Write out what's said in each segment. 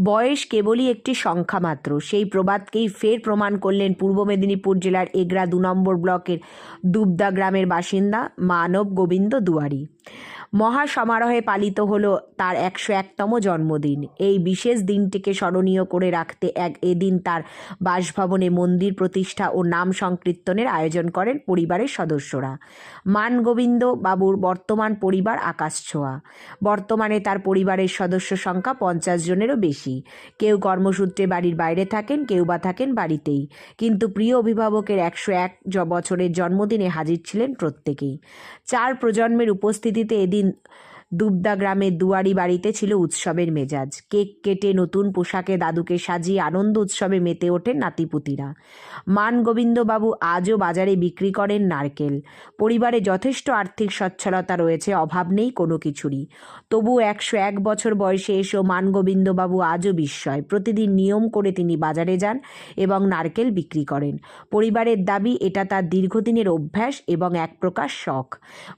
বয়স কেবলই একটি সংখ্যা মাত্র, সেই প্রবাদকেই ফের প্রমাণ করলেন পূর্ব মেদিনীপুর জেলার এগরা ২ নম্বর ব্লকের দুবদা গ্রামের বাসিন্দা মানব গোবিন্দ দুয়ারি। মহা সমারোহে পালিত হলো তার ১০১তম জন্মদিন। এই বিশেষ দিনটিকে স্মরণীয় করে রাখতে এদিন তার বাসভবনে মন্দির প্রতিষ্ঠা ও নাম সংকীর্তনের আয়োজন করেন পরিবারের সদস্যরা। মান গোবিন্দ বাবুর বর্তমান পরিবার আকাশছোঁয়া। বর্তমানে তার পরিবারের সদস্য সংখ্যা ৫০ জনেরও বেশি। কেউ কর্মসূত্রে বাড়ির বাইরে থাকেন, কেউ বা থাকেন বাড়িতেই, কিন্তু প্রিয় অভিভাবকের ১০১ বছরের জন্মদিনে হাজির ছিলেন প্রত্যেকেই। ৪ প্রজন্মের উপস্থিতিতে এদিন দুবদা গ্রামের দুয়ারি বাড়িতে ছিল উৎসবের মেজাজ। কেক কেটে নতুন পোশাকে দাদুকে সাজিয়ে আনন্দ উৎসবে মেতে ওঠেন নাতিপুতিরা। মান গোবিন্দবাবু আজও বাজারে বিক্রি করেন নারকেল। পরিবারে যথেষ্ট আর্থিক সচ্ছলতা রয়েছে, অভাব নেই কোনো কিছুরই। তবু ১০১ বছর বয়সে এসেও মান গোবিন্দবাবু আজও বিস্ময়। প্রতিদিন নিয়ম করে তিনি বাজারে যান এবং নারকেল বিক্রি করেন। পরিবারের দাবি এটা তার দীর্ঘদিনের অভ্যাস এবং এক প্রকার শখ।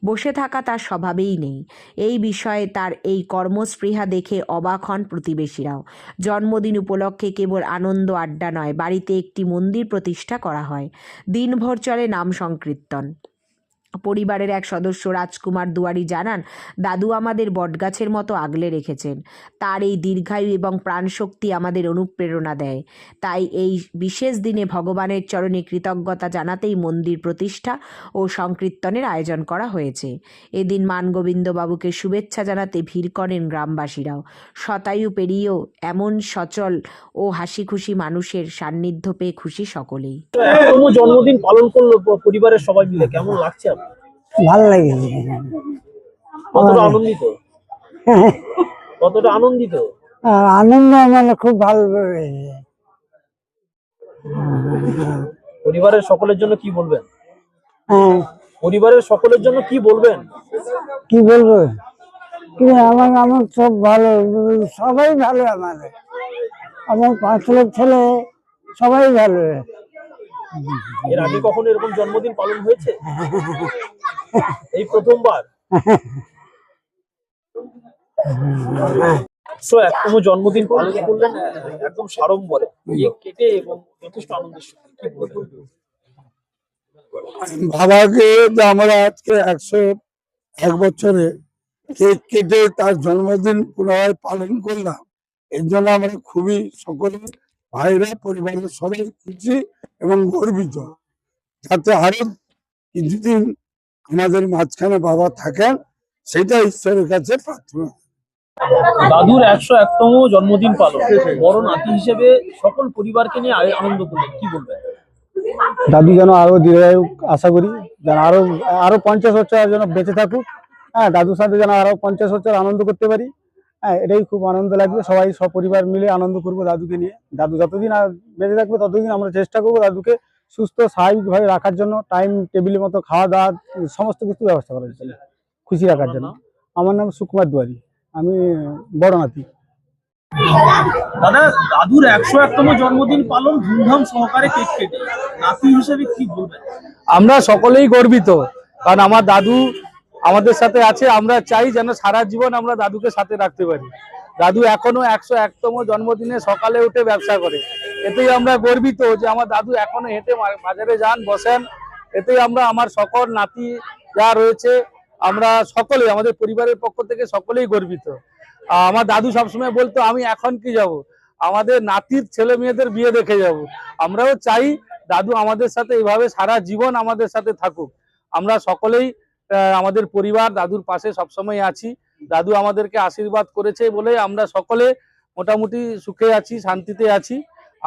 বসে থাকা তার স্বভাবেই নেই। এই বিষয়ে তার এই কর্মস্পৃহা দেখে অবাক হন প্রতিবেশীরাও। জন্মদিন উপলক্ষে কেবল আনন্দ আড্ডা নয়, বাড়িতে একটি মন্দির প্রতিষ্ঠা করা হয়। দিনভর চলে নাম সংকীর্তন। পরিবারের এক সদস্য রাজকুমার দুয়ারি জানান, দাদু আমাদের বটগাছের মতো আগলে রেখেছেন। তার এই দীর্ঘায়ু এবং প্রাণশক্তি আমাদের অনুপ্রেরণা দেয়। তাই এই বিশেষ দিনে ভগবানের চরণে কৃতজ্ঞতা জানাতেই মন্দির প্রতিষ্ঠা ও সংকীর্তনের আয়োজন করা হয়েছে। এদিন মান গোবিন্দবাবুকে শুভেচ্ছা জানাতে ভিড় করেন গ্রামবাসীরাও। শতায়ু পেরিয়েও এমন সচল ও হাসি খুশি মানুষের সান্নিধ্য পেয়ে খুশি সকলেই। জন্মদিন পালন করলো পরিবারের সবাই মিলে, কেমন লাগছে আপনার? ভালো লাগে। কতটা আনন্দিত? কতটা আনন্দিত? আনন্দ মানে খুব ভালো লেগেছে। পরিবারের সকলের জন্য কি বলবেন? হ্যাঁ, পরিবারের সকলের জন্য কি বলবেন? কি বলবো, কি আমার আমার সব ভালো, সবাই ভালো। আমার ৫ লোক ছেলে সবাই ভালো। এর আগে কখনো এরকম জন্মদিন পালন হয়েছে? এই প্রথমবার। ১০১তম জন্মদিন পালন করলেন একদম সাড়ম্বরে, কেক কেটে এবং যথেষ্ট আনন্দের সঙ্গে, কি বলবেন? বাবাকে যে আমরা আজকে ১০১ বছরে কেক কেটে তার জন্মদিন পুনরায় পালন করলাম, এর জন্য আমরা খুবই সকলে ভাইরা পরিবারের সবাই খুশি এবং গর্বিত। যাতে আরো কিছুদিন আমাদের মাঝখানে বাবা থাকেন, সেটা ঈশ্বরের কাছে প্রার্থনা। দাদুর ১০১তম জন্মদিন পালন, বড় নাতি হিসেবে সকল পরিবারকে নিয়ে আনন্দ করলেন, কি বলবেন? দাদু যেন আরো দীর্ঘায়ু আশা করি, যেন আরো ৫০ বছর যেন বেঁচে থাকুক। হ্যাঁ, দাদুর সাথে যেন আরো ৫০ বছর আনন্দ করতে পারি। হ্যাঁ, এটাই খুব আনন্দ লাগবে। সবাই সপরিবার মিলে আনন্দ করবো দাদুকে নিয়ে। দাদু যতদিন বেঁচে থাকবে ততদিন আমরা চেষ্টা করবো দাদুকে সুস্থ স্বাভাবিকভাবে রাখার জন্য, টাইম টেবিলের মতো খাওয়া দাওয়া সমস্ত কিছু ব্যবস্থা করার জন্য, খুশি রাখার জন্য। আমার নাম সুকুমার দুয়ারি, আমি বড় নাতি। দাদা, দাদুর ১০১তম জন্মদিন পালন ধুমধাম সহকারে কেক কেটে, নাতি হিসেবে কি বলবেন? আমরা সকলেই গর্বিত, কারণ আমার দাদু আমাদের সাথে আছে। আমরা চাই যেন সারা জীবন আমরা দাদুকে সাথে রাখতে পারি। দাদু এখনো ১০১তম জন্মদিনে সকালে উঠে ব্যবসা করে, এতেই আমরা গর্বিত যে আমার দাদু এখনো হেঁটে বাজারে যান, বসেন। এতেই আমরা, আমার সকল নাতি যা রয়েছে, আমরা সকলে, আমাদের পরিবারের পক্ষ থেকে সকলেই গর্বিত। আমার দাদু সবসময় বলতো, আমি এখন কি যাব, আমাদের নাতির ছেলে মেয়েদের বিয়ে দেখে যাব। আমরাও চাই দাদু আমাদের সাথে এইভাবে সারা জীবন আমাদের সাথে থাকুক। আমরা সকলেই আমাদের পরিবার দাদুর পাশে সবসময় আছি। দাদু আমাদেরকে আশীর্বাদ করেছে বলে আমরা সকলে মোটামুটি সুখে আছি, শান্তিতে আছি।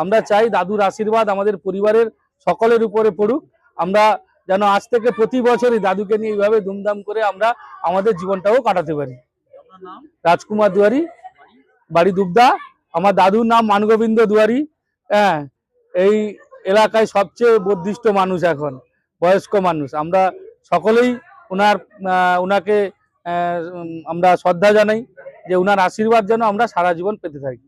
আমরা চাই দাদুর আশীর্বাদ আমাদের পরিবারের সকলের উপরে পড়ুক। আমরা যেন আজ থেকে প্রতি বছরই দাদুকে নিয়ে এইভাবে ধুমধাম করে আমরা আমাদের জীবনটাও কাটাতে পারি। রাজকুমার দুয়ারি, বাড়ি দুবদা। আমার দাদুর নাম মানগোবিন্দ দুয়ারি। হ্যাঁ, এই এলাকায় সবচেয়ে বর্ধিষ্ঠ মানুষ, এখন বয়স্ক মানুষ। আমরা সকলেই উনাকে আমরা শ্রদ্ধা জানাই যে উনার আশীর্বাদ যেন আমরা সারা জীবন পেতে থাকি।